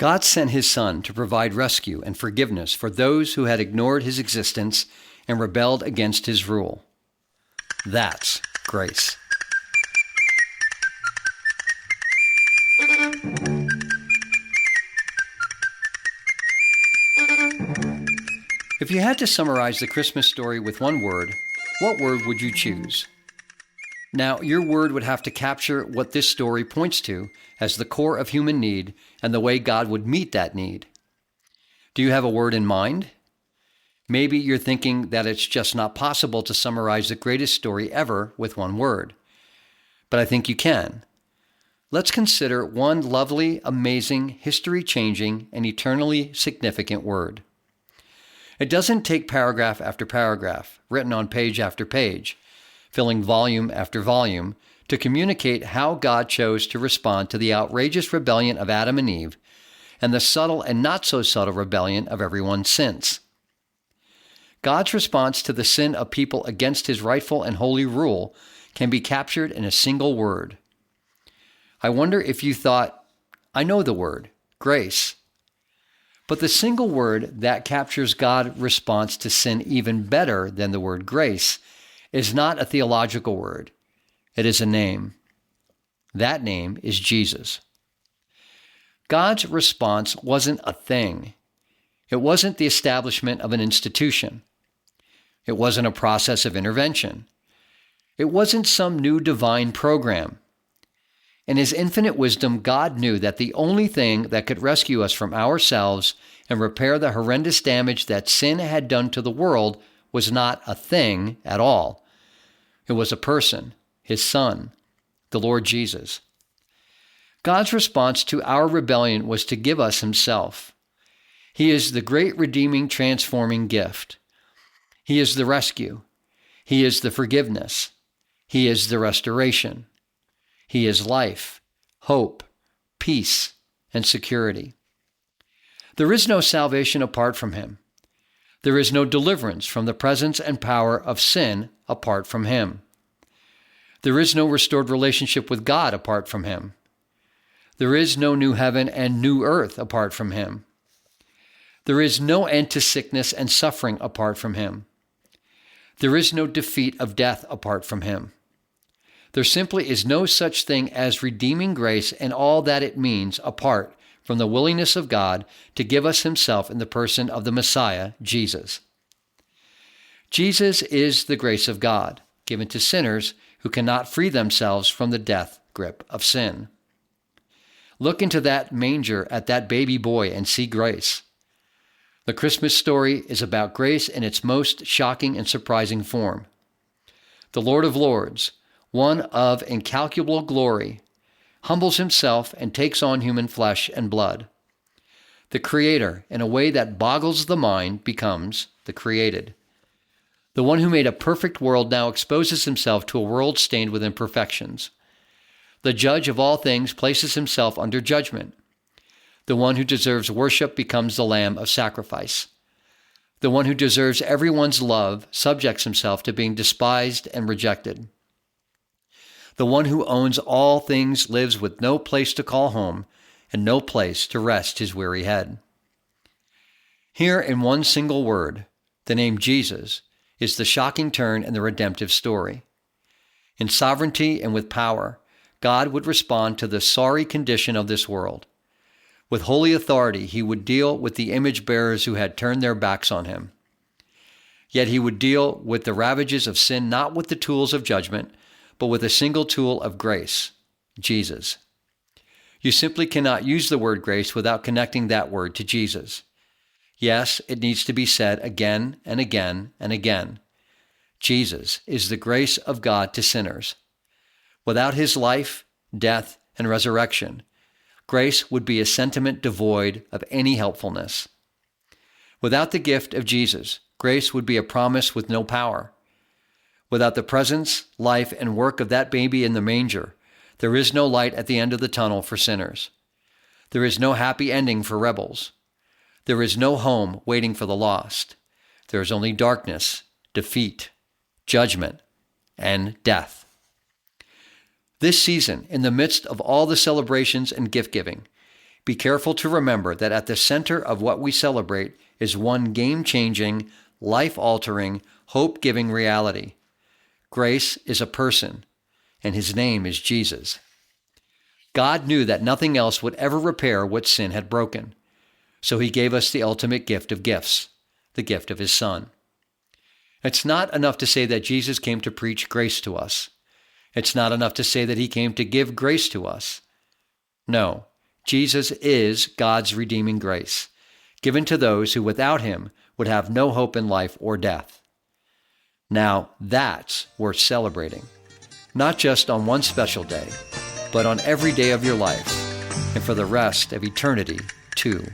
God sent his Son to provide rescue and forgiveness for those who had ignored his existence and rebelled against his rule. That's grace. If you had to summarize the Christmas story with one word, what word would you choose? Now, your word would have to capture what this story points to as the core of human need and the way God would meet that need. Do you have a word in mind? Maybe you're thinking that it's just not possible to summarize the greatest story ever with one word. But I think you can. Let's consider one lovely, amazing, history-changing, and eternally significant word. It doesn't take paragraph after paragraph, written on page after page, filling volume after volume, to communicate how God chose to respond to the outrageous rebellion of Adam and Eve and the subtle and not so subtle rebellion of everyone since. God's response to the sin of people against his rightful and holy rule can be captured in a single word. I wonder if you thought, I know the word, grace. But the single word that captures God's response to sin even better than the word grace is not a theological word. It is a name. That name is Jesus. God's response wasn't a thing. It wasn't the establishment of an institution. It wasn't a process of intervention. It wasn't some new divine program. In his infinite wisdom, God knew that the only thing that could rescue us from ourselves and repair the horrendous damage that sin had done to the world was not a thing at all. It was a person, his Son, the Lord Jesus. God's response to our rebellion was to give us himself. He is the great redeeming, transforming gift. He is the rescue. He is the forgiveness. He is the restoration. He is life, hope, peace, and security. There is no salvation apart from him. There is no deliverance from the presence and power of sin apart from him. There is no restored relationship with God apart from him. There is no new heaven and new earth apart from him. There is no end to sickness and suffering apart from him. There is no defeat of death apart from him. There simply is no such thing as redeeming grace and all that it means apart from the willingness of God to give us himself in the person of the Messiah, Jesus. Jesus is the grace of God, given to sinners who cannot free themselves from the death grip of sin. Look into that manger at that baby boy and see grace. The Christmas story is about grace in its most shocking and surprising form. The Lord of Lords, one of incalculable glory, humbles himself and takes on human flesh and blood. The Creator, in a way that boggles the mind, becomes the created. The one who made a perfect world now exposes himself to a world stained with imperfections. The judge of all things places himself under judgment. The one who deserves worship becomes the lamb of sacrifice. The one who deserves everyone's love subjects himself to being despised and rejected. The one who owns all things lives with no place to call home and no place to rest his weary head. Here in one single word, the name Jesus, is the shocking turn in the redemptive story. In sovereignty and with power, God would respond to the sorry condition of this world. With holy authority, he would deal with the image bearers who had turned their backs on him. Yet he would deal with the ravages of sin not with the tools of judgment, but with a single tool of grace, Jesus. You simply cannot use the word grace without connecting that word to Jesus. Yes, it needs to be said again and again and again. Jesus is the grace of God to sinners. Without his life, death, and resurrection, grace would be a sentiment devoid of any helpfulness. Without the gift of Jesus, grace would be a promise with no power. Without the presence, life, and work of that baby in the manger, there is no light at the end of the tunnel for sinners. There is no happy ending for rebels. There is no home waiting for the lost. There is only darkness, defeat, judgment, and death. This season, in the midst of all the celebrations and gift-giving, be careful to remember that at the center of what we celebrate is one game-changing, life-altering, hope-giving reality. Grace is a person, and his name is Jesus. God knew that nothing else would ever repair what sin had broken, so he gave us the ultimate gift of gifts, the gift of his Son. It's not enough to say that Jesus came to preach grace to us. It's not enough to say that he came to give grace to us. No, Jesus is God's redeeming grace, given to those who without him would have no hope in life or death. Now that's worth celebrating, not just on one special day, but on every day of your life, and for the rest of eternity too.